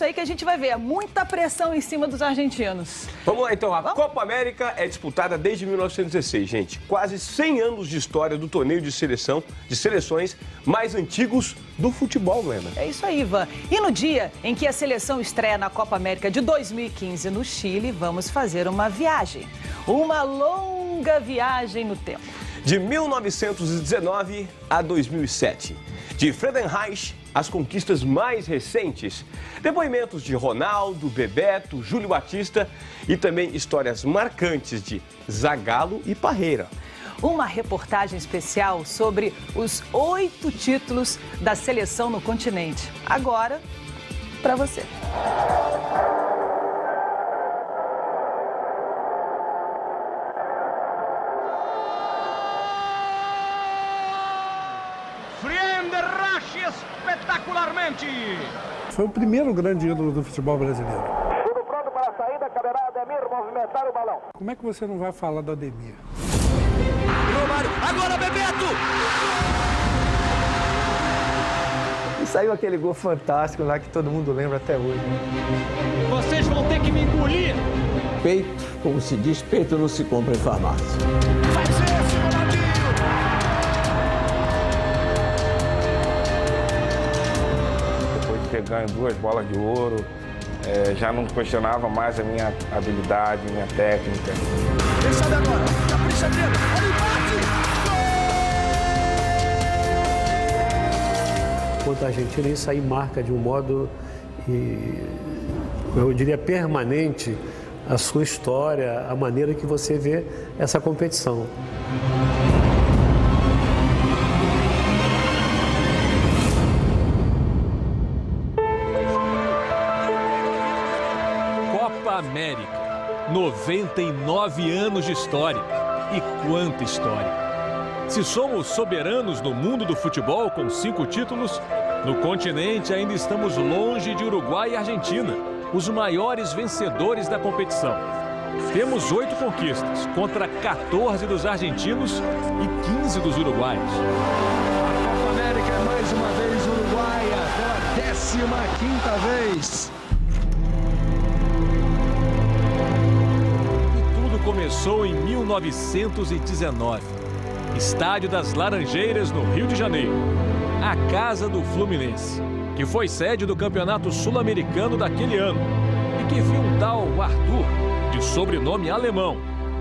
isso aí que a gente vai ver. Muita pressão em cima dos argentinos. Vamos lá, então. A Copa América é disputada desde 1916, gente. Quase 100 anos de história do torneio de seleções mais antigos do futebol, Lena. É isso aí, Ivan. E no dia em que a seleção estreia na Copa América de 2015 no Chile, vamos fazer uma viagem. Uma longa viagem no tempo. De 1919 a 2007. De Friedenreich às conquistas mais recentes. Depoimentos de Ronaldo, Bebeto, Júlio Batista e também histórias marcantes de Zagallo e Parreira. Uma reportagem especial sobre os 8 títulos da seleção no continente. Agora, para você. Espetacularmente! Foi o primeiro grande ídolo do futebol brasileiro. Tudo pronto para a saída, caberá Ademir movimentar o balão. Como é que você não vai falar do Ademir? Romário, agora Bebeto! E saiu aquele gol fantástico lá que todo mundo lembra até hoje. Vocês vão ter que me engolir! Peito, como se diz, peito não se compra em farmácia. Faz esse, Ronaldinho! Ter ganho 2 bolas de ouro, já não questionava mais a minha habilidade, minha técnica. Quem sabe agora? Capricha dele, ele bate! Contra a Argentina, isso aí marca de um modo, eu diria, permanente a sua história, a maneira que você vê essa competição. América, 99 anos de história. E quanta história! Se somos soberanos no mundo do futebol com 5 títulos, no continente ainda estamos longe de Uruguai e Argentina, os maiores vencedores da competição. Temos 8 conquistas contra 14 dos argentinos e 15 dos uruguaios. A Copa América é mais uma vez uruguaia, pela 15ª vez. Começou em 1919, Estádio das Laranjeiras, no Rio de Janeiro, a casa do Fluminense, que foi sede do Campeonato Sul-Americano daquele ano e que viu um tal Arthur, de sobrenome alemão,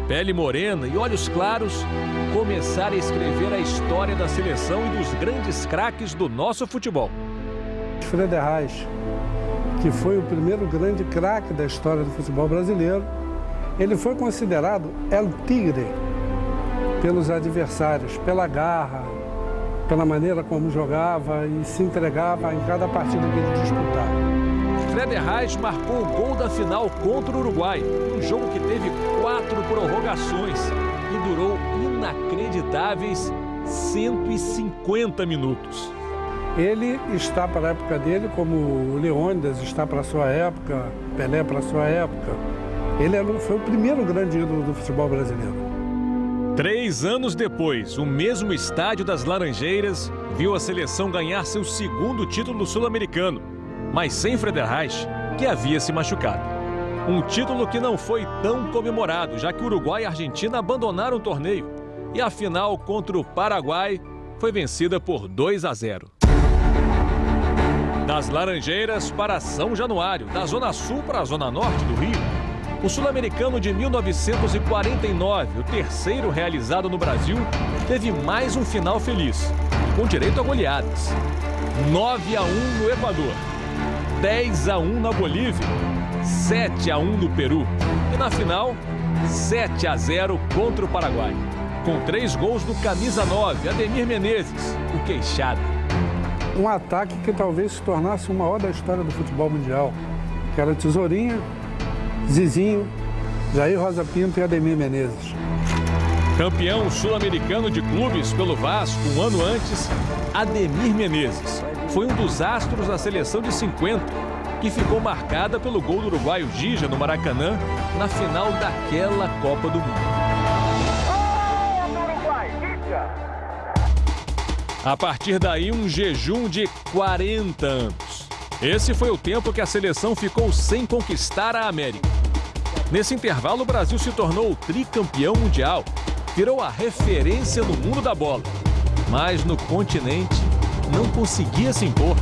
pele morena e olhos claros, começar a escrever a história da seleção e dos grandes craques do nosso futebol. Friedenreich, que foi o primeiro grande craque da história do futebol brasileiro, ele foi considerado El Tigre pelos adversários, pela garra, pela maneira como jogava e se entregava em cada partida que ele disputava. Friedenreich marcou o gol da final contra o Uruguai, um jogo que teve 4 prorrogações e durou inacreditáveis 150 minutos. Ele está para a época dele como o Leônidas está para a sua época, Pelé para a sua época. Ele foi o primeiro grande ídolo do futebol brasileiro. 3 anos depois, o mesmo Estádio das Laranjeiras viu a seleção ganhar seu 2º título sul-americano, mas sem Friedenreich, que havia se machucado. Um título que não foi tão comemorado, já que Uruguai e Argentina abandonaram o torneio. E a final contra o Paraguai foi vencida por 2-0. Das Laranjeiras para São Januário, da Zona Sul para a Zona Norte do Rio. O Sul-Americano de 1949, o terceiro realizado no Brasil, teve mais um final feliz, com direito a goleadas. 9-1 no Equador, 10-1 na Bolívia, 7-1 no Peru e na final, 7-0 contra o Paraguai. Com 3 gols do camisa 9, Ademir Menezes, o queixada. Um ataque que talvez se tornasse o maior da história do futebol mundial, que era Tesourinha, Zizinho, Jair Rosa Pinto e Ademir Menezes. Campeão sul-americano de clubes pelo Vasco um ano antes, Ademir Menezes foi um dos astros da seleção de 50, que ficou marcada pelo gol do uruguaio Gija no Maracanã na final daquela Copa do Mundo. A partir daí, um jejum de 40 anos. Esse foi o tempo que a seleção ficou sem conquistar a América. Nesse intervalo, o Brasil se tornou o tricampeão mundial, virou a referência no mundo da bola. Mas no continente não conseguia se impor.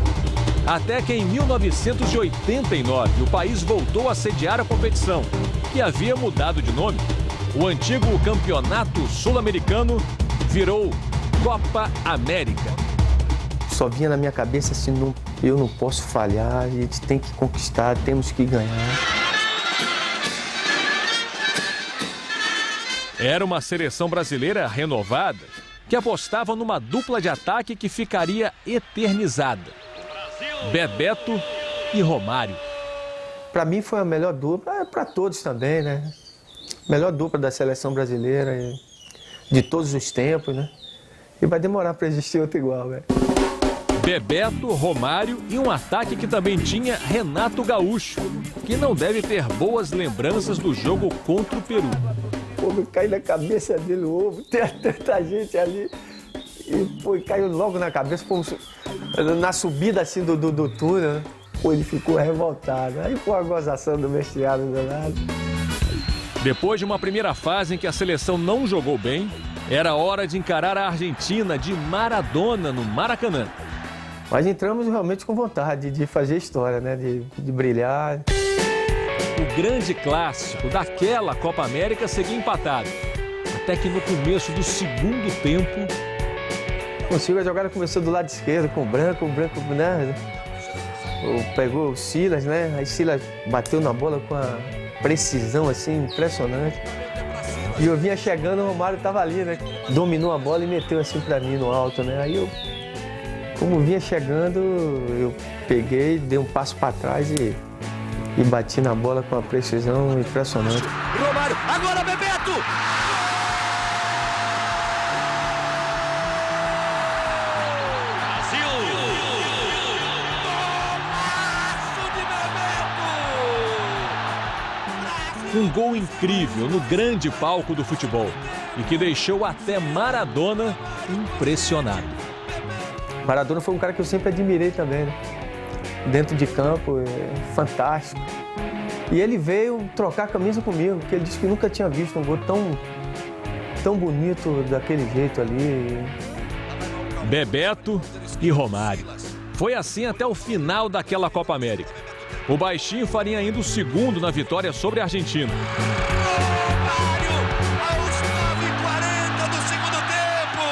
Até que em 1989 o país voltou a sediar a competição, que havia mudado de nome. O antigo Campeonato Sul-Americano virou Copa América. Só vinha na minha cabeça assim, eu não posso falhar, a gente tem que conquistar, temos que ganhar. Era uma seleção brasileira renovada que apostava numa dupla de ataque que ficaria eternizada. Bebeto e Romário. Para mim foi a melhor dupla, para todos também, né? Melhor dupla da seleção brasileira de todos os tempos, né? E vai demorar para existir outro igual, velho. Bebeto, Romário e um ataque que também tinha Renato Gaúcho, que não deve ter boas lembranças do jogo contra o Peru. Pô, caiu na cabeça dele o ovo, tem tanta gente ali. E pô, caiu logo na cabeça, pô, na subida assim do túnel, né? Pô, ele ficou revoltado. Aí foi a gozação do vestiário do lado. Depois de uma primeira fase em que a seleção não jogou bem, era hora de encarar a Argentina de Maradona no Maracanã. Mas entramos realmente com vontade de fazer história, né? De brilhar. O grande clássico daquela Copa América seguia empatado. Até que no começo do segundo tempo... O Silva, a jogada começou do lado esquerdo, com o branco, né? Pegou o Silas, né? Aí Silas bateu na bola com a precisão, assim, impressionante. E eu vinha chegando, o Romário estava ali, né? Dominou a bola e meteu assim pra mim no alto, né? Aí eu, como vinha chegando, eu peguei, dei um passo para trás e bati na bola com uma precisão impressionante. Romário, agora Bebeto! Brasil! Golaço de Bebeto! Um gol incrível no grande palco do futebol e que deixou até Maradona impressionado. Maradona foi um cara que eu sempre admirei também, né? Dentro de campo, fantástico. E ele veio trocar a camisa comigo, porque ele disse que nunca tinha visto um gol tão bonito daquele jeito ali. Bebeto e Romário. Foi assim até o final daquela Copa América. O baixinho faria ainda o segundo na vitória sobre a Argentina. Romário, aos 9h40 do segundo tempo!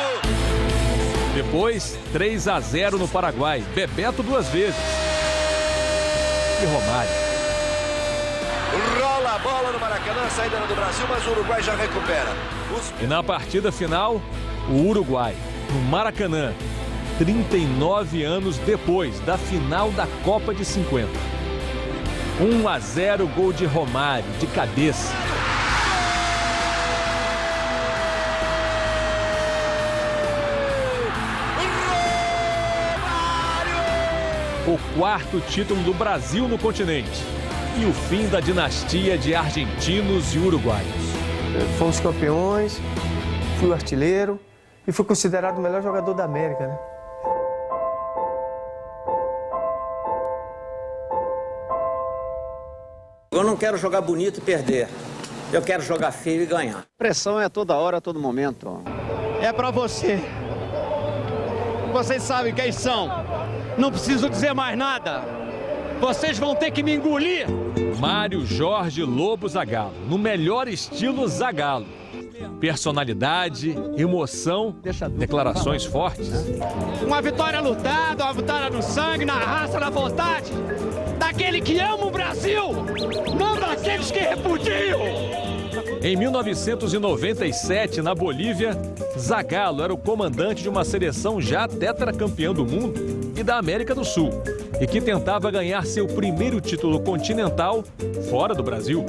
Depois, 3-0 no Paraguai. Bebeto 2 vezes. E Romário. Rola a bola no Maracanã, saída do Brasil, mas o Uruguai já recupera. E na partida final, o Uruguai, no Maracanã, 39 anos depois da final da Copa de 50. 1-0, gol de Romário, de cabeça. O 4º título do Brasil no continente e o fim da dinastia de argentinos e uruguaios. Fomos campeões, fui o artilheiro e fui considerado o melhor jogador da América, né? Eu não quero jogar bonito e perder. Eu quero jogar feio e ganhar. Pressão é toda hora, a todo momento. É pra você. Vocês sabem quem são. Não preciso dizer mais nada. Vocês vão ter que me engolir. Mário Jorge Lobo Zagallo, no melhor estilo Zagallo. Personalidade, emoção, declarações fortes. Uma vitória lutada, uma vitória no sangue, na raça, na vontade. Daquele que ama o Brasil, não daqueles que repudiam. Em 1997, na Bolívia, Zagallo era o comandante de uma seleção já tetracampeã do mundo e da América do Sul, e que tentava ganhar seu primeiro título continental fora do Brasil.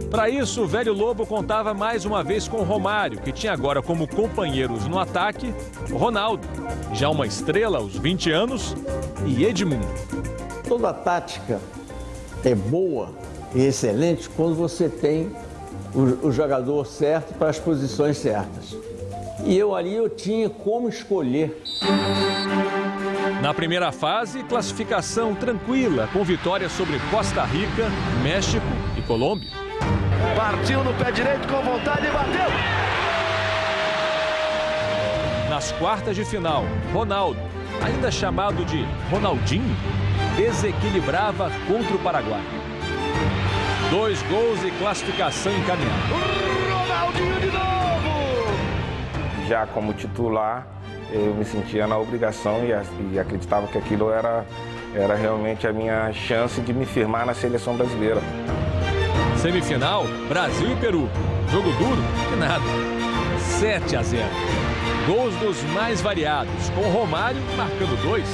Para isso, o velho Lobo contava mais uma vez com Romário, que tinha agora como companheiros no ataque Ronaldo, já uma estrela aos 20 anos, e Edmundo. Toda tática é boa e excelente quando você tem o jogador certo para as posições certas. E eu tinha como escolher. Na primeira fase, classificação tranquila, com vitória sobre Costa Rica, México e Colômbia. Partiu no pé direito com vontade e bateu. Nas quartas de final, Ronaldo, ainda chamado de Ronaldinho, desequilibrava contra o Paraguai. 2 gols e classificação encaminhada. Ronaldinho de novo! Já como titular, eu me sentia na obrigação e acreditava que aquilo era realmente a minha chance de me firmar na seleção brasileira. Semifinal, Brasil e Peru. Jogo duro e nada. 7-0. Gols dos mais variados, com Romário marcando 2.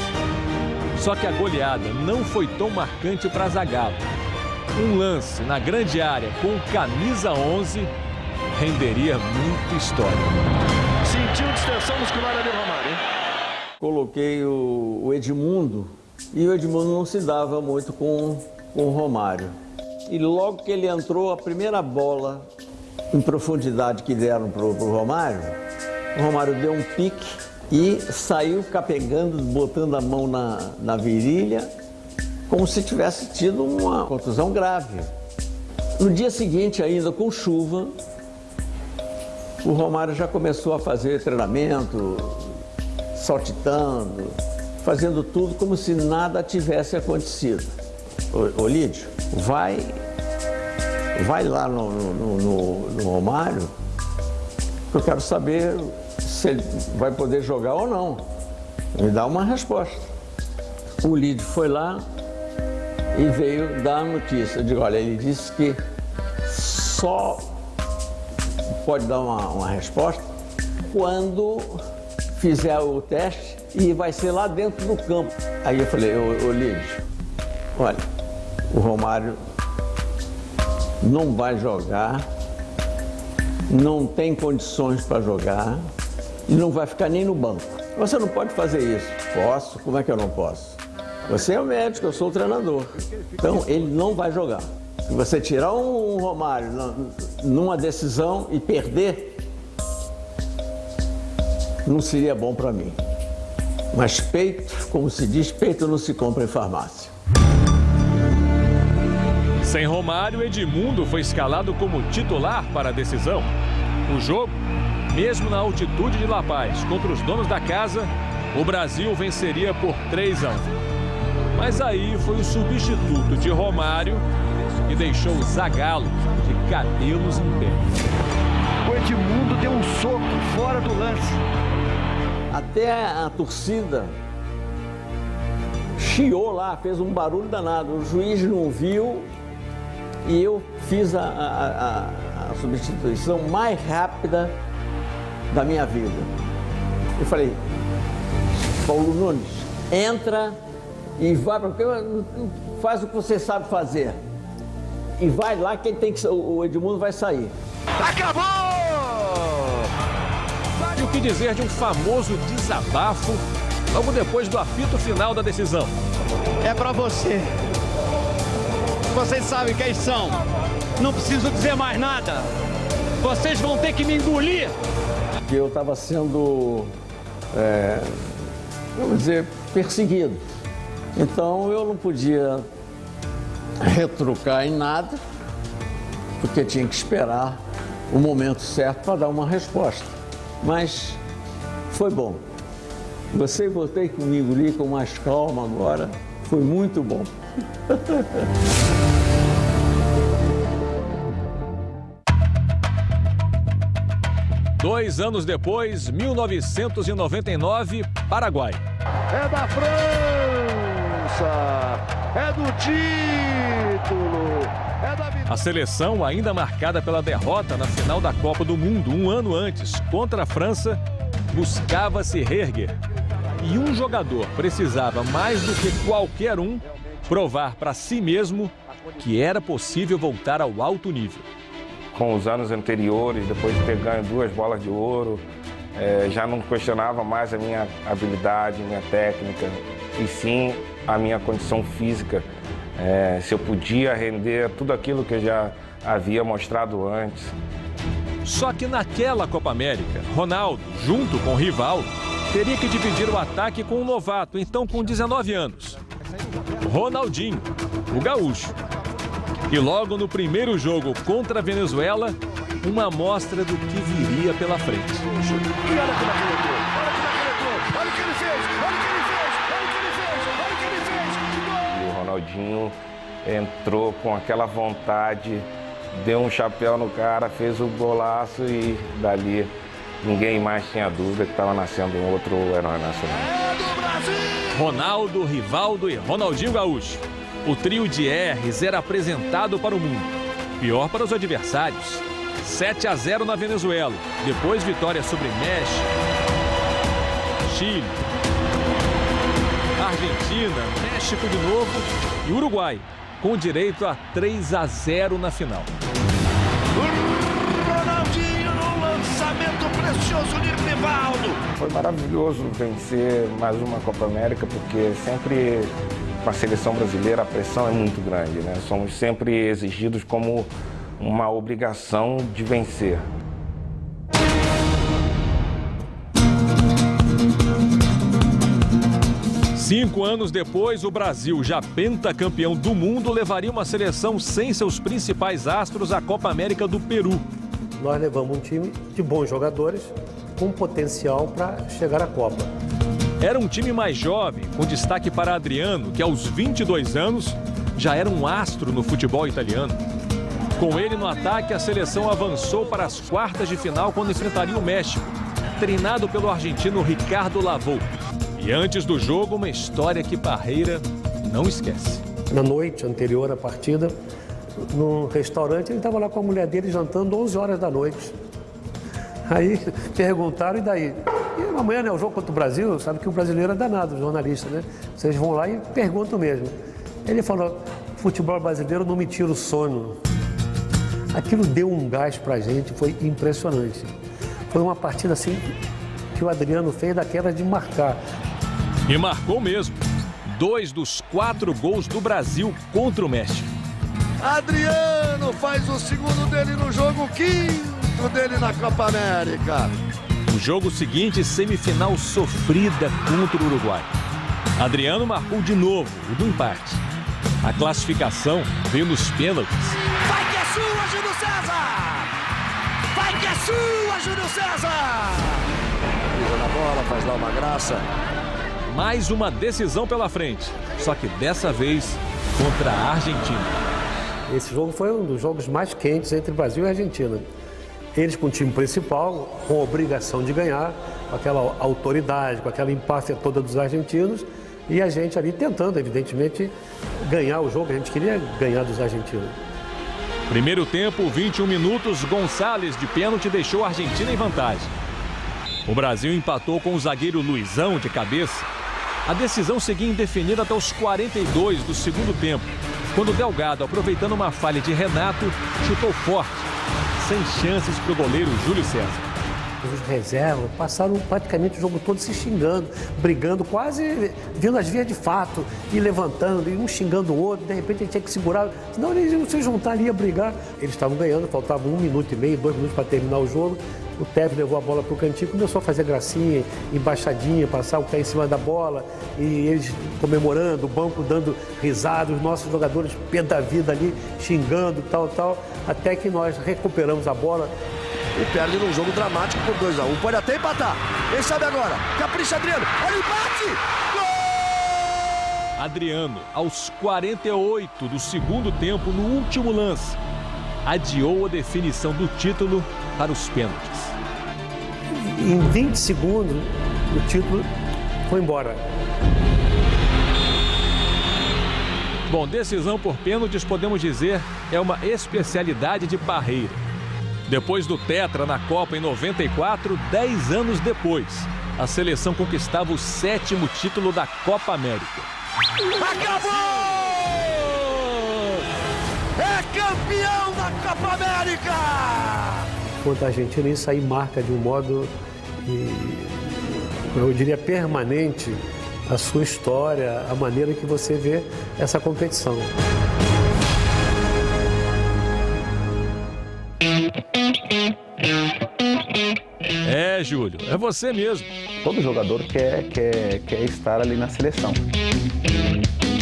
Só que a goleada não foi tão marcante para Zagallo. Um lance na grande área com camisa 11 renderia muita história. Sentiu distensão muscular ali, Romário, hein? Coloquei o Edmundo e o Edmundo não se dava muito com o Romário. E logo que ele entrou, a primeira bola em profundidade que deram para o Romário, o Romário deu um pique e saiu capengando, botando a mão na virilha, como se tivesse tido uma contusão grave. No dia seguinte, ainda com chuva, o Romário já começou a fazer treinamento, saltitando, fazendo tudo como se nada tivesse acontecido. Ô Lídio, vai lá no Romário, que eu quero saber se ele vai poder jogar ou não. Me dá uma resposta. O Lídio foi lá e veio dar a notícia. Eu digo, olha, ele disse que só pode dar uma resposta quando fizer o teste e vai ser lá dentro do campo. Aí eu falei, ô Lídio, olha, o Romário não vai jogar, não tem condições para jogar e não vai ficar nem no banco. Você não pode fazer isso. Posso? Como é que eu não posso? Você é o médico, eu sou o treinador. Então, ele não vai jogar. Se você tirar um Romário numa decisão e perder, não seria bom para mim. Mas peito, como se diz, peito não se compra em farmácia. Sem Romário, Edmundo foi escalado como titular para a decisão. O jogo, mesmo na altitude de La Paz, contra os donos da casa, o Brasil venceria por 3-1. Mas aí foi o substituto de Romário e deixou o Zagallo de cabelos em pé. O Edmundo deu um soco fora do lance. Até a torcida chiou lá, fez um barulho danado. O juiz não viu e eu fiz a substituição mais rápida da minha vida. Eu falei, Paulo Nunes, entra e vai para faz o que você sabe fazer. E vai lá que ele tem que, o Edmundo vai sair. Acabou! E o que dizer de um famoso desabafo logo depois do apito final da decisão? É pra você. Vocês sabem quem são. Não preciso dizer mais nada. Vocês vão ter que me engolir. Eu estava sendo, vamos dizer, perseguido. Então eu não podia retrucar em nada, porque tinha que esperar o momento certo para dar uma resposta. Mas foi bom. Você voltei comigo ali com mais calma agora. Foi muito bom. 2 anos depois, 1999, Paraguai. É da França! É do título! É da vitória! A seleção, ainda marcada pela derrota na final da Copa do Mundo, um ano antes, contra a França, buscava se reerguer. E um jogador precisava, mais do que qualquer um, provar para si mesmo que era possível voltar ao alto nível. Com os anos anteriores, depois de ter ganho 2 bolas de ouro, já não questionava mais a minha habilidade, minha técnica, e sim a minha condição física. Se eu podia render tudo aquilo que eu já havia mostrado antes. Só que naquela Copa América, Ronaldo, junto com o rival, teria que dividir o ataque com um novato, então com 19 anos. Ronaldinho, o gaúcho. E logo no primeiro jogo contra a Venezuela, uma amostra do que viria pela frente. E olha como olha o que ele fez, olha o que ele fez, olha o que ele fez, olha o que ele fez. E o Ronaldinho entrou com aquela vontade, deu um chapéu no cara, fez o golaço e dali ninguém mais tinha dúvida que estava nascendo um outro herói nacional. Ronaldo, Rivaldo e Ronaldinho Gaúcho. O trio de R's era apresentado para o mundo. Pior para os adversários. 7-0 na Venezuela. Depois vitória sobre México, Chile, Argentina, México de novo e Uruguai, com direito a 3-0 na final. Ronaldinho no lançamento precioso de Rivaldo. Foi maravilhoso vencer mais uma Copa América, porque sempre com a seleção brasileira a pressão é muito grande, né? Somos sempre exigidos como uma obrigação de vencer. Cinco anos depois, o Brasil, já pentacampeão do mundo, levaria uma seleção sem seus principais astros à Copa América do Peru. Nós levamos um time de bons jogadores com potencial para chegar à Copa. Era um time mais jovem, com destaque para Adriano, que aos 22 anos já era um astro no futebol italiano. Com ele no ataque, a seleção avançou para as quartas de final quando enfrentaria o México, treinado pelo argentino Ricardo Lavou. E antes do jogo, uma história que Parreira não esquece. Na noite anterior à partida, num restaurante, ele estava lá com a mulher dele jantando 11 horas da noite. Aí perguntaram, e daí? E amanhã, né, o jogo contra o Brasil, sabe que o brasileiro é danado, o jornalista, né? Vocês vão lá e perguntam mesmo. Ele falou, futebol brasileiro não me tira o sono. Aquilo deu um gás pra gente, foi impressionante. Foi uma partida assim que o Adriano fez daquela de marcar. E marcou mesmo. 2 dos 4 gols do Brasil contra o México. Adriano faz o segundo dele no jogo, o quinto dele na Copa América. No jogo seguinte, semifinal sofrida contra o Uruguai. Adriano marcou de novo o do empate. A classificação veio nos pênaltis. Vai que é sua, Júlio César! Vai que é sua, Júlio César! Pisa na bola, faz lá uma graça. Mais uma decisão pela frente, só que dessa vez contra a Argentina. Esse jogo foi um dos jogos mais quentes entre Brasil e Argentina. Eles com o time principal, com a obrigação de ganhar, com aquela autoridade, com aquela empáfia toda dos argentinos, e a gente ali tentando, evidentemente, ganhar o jogo. A gente queria ganhar dos argentinos. Primeiro tempo, 21 minutos, Gonçalves de pênalti deixou a Argentina em vantagem. O Brasil empatou com o zagueiro Luizão de cabeça. A decisão seguia indefinida até os 42 do segundo tempo, quando Delgado, aproveitando uma falha de Renato, chutou forte, sem chances para o goleiro Júlio César. Os reservas passaram praticamente o jogo todo se xingando, brigando, quase vindo as vias de fato, e levantando, e um xingando o outro, de repente ele tinha que segurar, senão eles iam se juntar ali a brigar. Eles estavam ganhando, faltavam 1 minuto e meio, 2 minutos para terminar o jogo. O Tevez levou a bola para o cantinho, começou a fazer gracinha, embaixadinha, passar o pé em cima da bola, e eles comemorando, o banco dando risada, os nossos jogadores pé da vida ali, xingando, tal, até que nós recuperamos a bola. E perde num jogo dramático por 2-1. Pode até empatar. Quem sabe agora? Capricha, Adriano. Olha o empate! Gol! Adriano, aos 48 do segundo tempo, no último lance, adiou a definição do título para os pênaltis. Em 20 segundos, o título foi embora. Bom, decisão por pênaltis, podemos dizer, é uma especialidade de Parreira. Depois do tetra na Copa em 94, 10 anos depois, a seleção conquistava o 7º título da Copa América. Acabou! É campeão da Copa América! Contra a Argentina, isso aí marca de um modo, eu diria, permanente a sua história, a maneira que você vê essa competição. É, Júlio, é você mesmo. Todo jogador quer estar ali na seleção.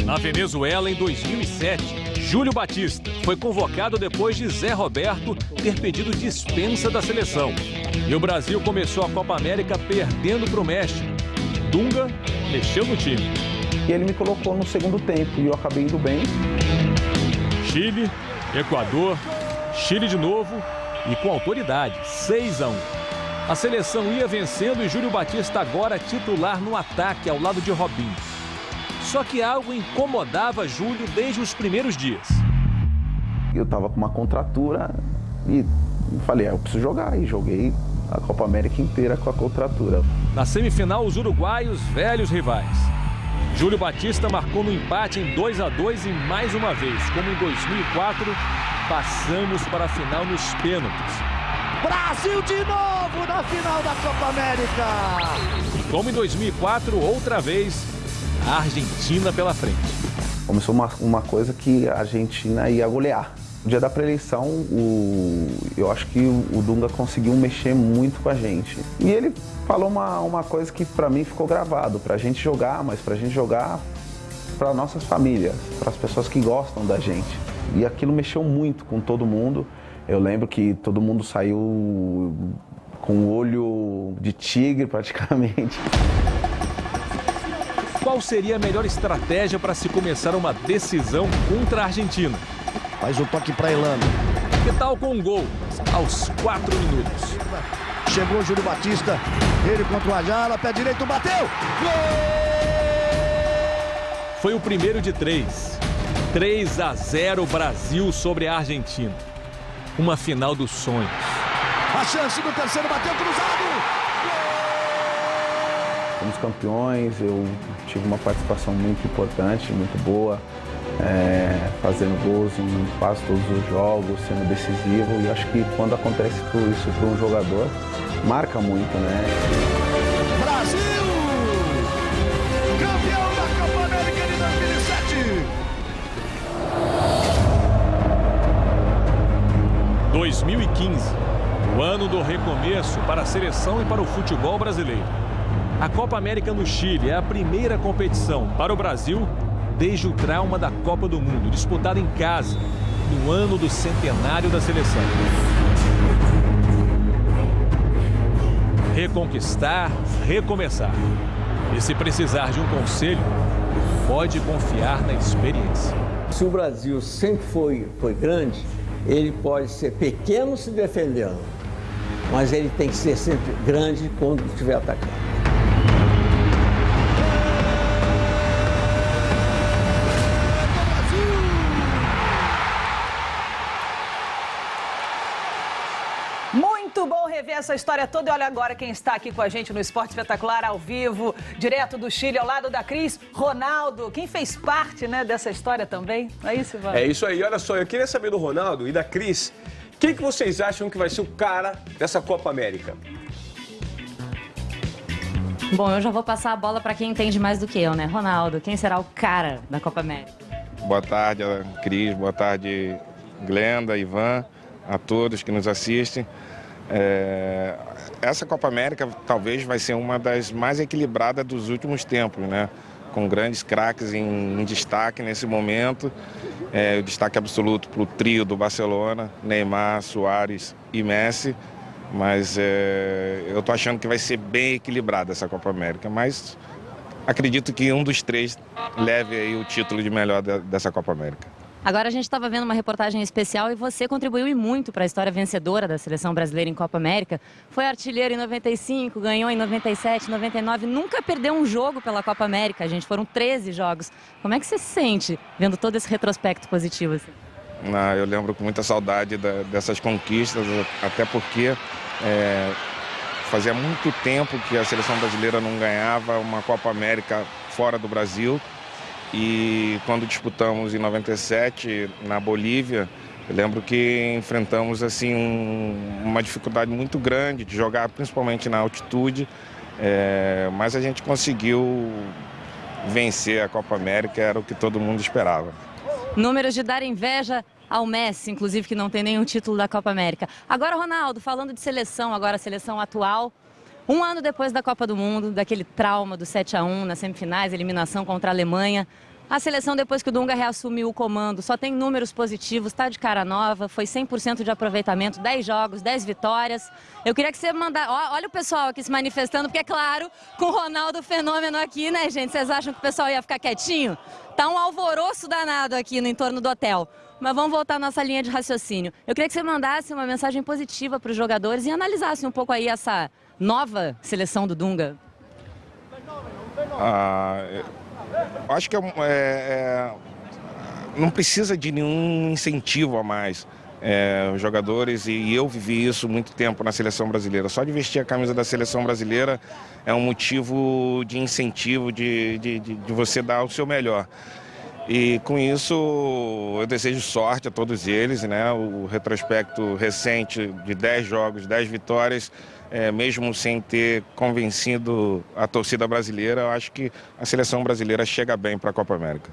Na Venezuela, em 2007, Júlio Batista foi convocado depois de Zé Roberto ter pedido dispensa da seleção. E o Brasil começou a Copa América perdendo para o México. Dunga mexeu no time. E ele me colocou no segundo tempo e eu acabei indo bem. Chile, Equador, Chile de novo e com autoridade, 6-1. A seleção ia vencendo e Júlio Batista agora titular no ataque ao lado de Robinho. Só que algo incomodava Júlio desde os primeiros dias. Eu estava com uma contratura e falei, eu preciso jogar. E joguei a Copa América inteira com a contratura. Na semifinal, os uruguaios, velhos rivais. Júlio Batista marcou no empate em 2-2 e mais uma vez, como em 2004, passamos para a final nos pênaltis. Brasil de novo na final da Copa América! E como em 2004, outra vez, a Argentina pela frente. Começou uma coisa que a Argentina ia golear. No dia da pré-eleição, eu acho que o Dunga conseguiu mexer muito com a gente. E ele falou uma coisa que para mim ficou gravado, para a gente jogar, mas para a gente jogar para nossas famílias, para as pessoas que gostam da gente. E aquilo mexeu muito com todo mundo. Eu lembro que todo mundo saiu com o olho de tigre praticamente. Qual seria a melhor estratégia para se começar uma decisão contra a Argentina? Faz o toque para Elano. Que tal com um gol aos 4 minutos? Chegou o Júlio Batista, ele contra o Ajala, pé direito, bateu! Gol! Foi o primeiro de 3. 3-0 Brasil sobre a Argentina. Uma final dos sonhos. A chance do terceiro, bateu cruzado! Fomos campeões, eu tive uma participação muito importante, muito boa, fazendo gols em quase todos os jogos, sendo decisivo. E acho que quando acontece tudo isso para um jogador, marca muito, né? Brasil! Campeão da Copa América de 2007! 2015, o ano do recomeço para a seleção e para o futebol brasileiro. A Copa América no Chile é a primeira competição para o Brasil desde o trauma da Copa do Mundo, disputada em casa, no ano do centenário da seleção. Reconquistar, recomeçar. E se precisar de um conselho, pode confiar na experiência. Se o Brasil sempre foi grande, ele pode ser pequeno se defendendo, mas ele tem que ser sempre grande quando estiver atacando. Muito bom rever essa história toda. E olha agora quem está aqui com a gente no Esporte Espetacular, ao vivo, direto do Chile, ao lado da Cris, Ronaldo. Quem fez parte, né, dessa história também? Não é isso, Ivan? É isso aí. Olha só, eu queria saber do Ronaldo e da Cris, quem que vocês acham que vai ser o cara dessa Copa América? Bom, eu já vou passar a bola para quem entende mais do que eu, né? Ronaldo, quem será o cara da Copa América? Boa tarde, Cris. Boa tarde, Glenda, Ivan, a todos que nos assistem. Essa Copa América talvez vai ser uma das mais equilibradas dos últimos tempos, né? Com grandes craques em destaque nesse momento. O destaque absoluto para o trio do Barcelona, Neymar, Suárez e Messi. Mas eu estou achando que vai ser bem equilibrada essa Copa América. Mas acredito que um dos três leve aí o título de melhor dessa Copa América. Agora a gente estava vendo uma reportagem especial e você contribuiu e muito para a história vencedora da seleção brasileira em Copa América. Foi artilheiro em 95, ganhou em 97, 99, nunca perdeu um jogo pela Copa América, gente. Foram 13 jogos. Como é que você se sente vendo todo esse retrospecto positivo assim? Eu lembro com muita saudade dessas conquistas, até porque fazia muito tempo que a seleção brasileira não ganhava uma Copa América fora do Brasil. E quando disputamos em 97 na Bolívia, eu lembro que enfrentamos assim uma dificuldade muito grande de jogar, principalmente na altitude, mas a gente conseguiu vencer a Copa América, era o que todo mundo esperava. Números de dar inveja ao Messi, inclusive, que não tem nenhum título da Copa América. Agora, Ronaldo, falando de seleção, agora a seleção atual, um ano depois da Copa do Mundo, daquele trauma do 7-1 nas semifinais, eliminação contra a Alemanha, a seleção, depois que o Dunga reassumiu o comando, só tem números positivos, está de cara nova, foi 100% de aproveitamento, 10 jogos, 10 vitórias. Eu queria que você mandasse... Olha o pessoal aqui se manifestando, porque é claro, com o Ronaldo Fenômeno aqui, né, gente? Vocês acham que o pessoal ia ficar quietinho? Tá um alvoroço danado aqui no entorno do hotel. Mas vamos voltar à nossa linha de raciocínio. Eu queria que você mandasse uma mensagem positiva para os jogadores e analisasse um pouco aí essa nova seleção do Dunga. Acho que não precisa de nenhum incentivo a mais. Os jogadores, e eu vivi isso muito tempo na seleção brasileira. Só de vestir a camisa da seleção brasileira é um motivo de incentivo, de você dar o seu melhor. E com isso eu desejo sorte a todos eles, né? O retrospecto recente de 10 jogos, 10 vitórias, mesmo sem ter convencido a torcida brasileira, eu acho que a seleção brasileira chega bem para a Copa América.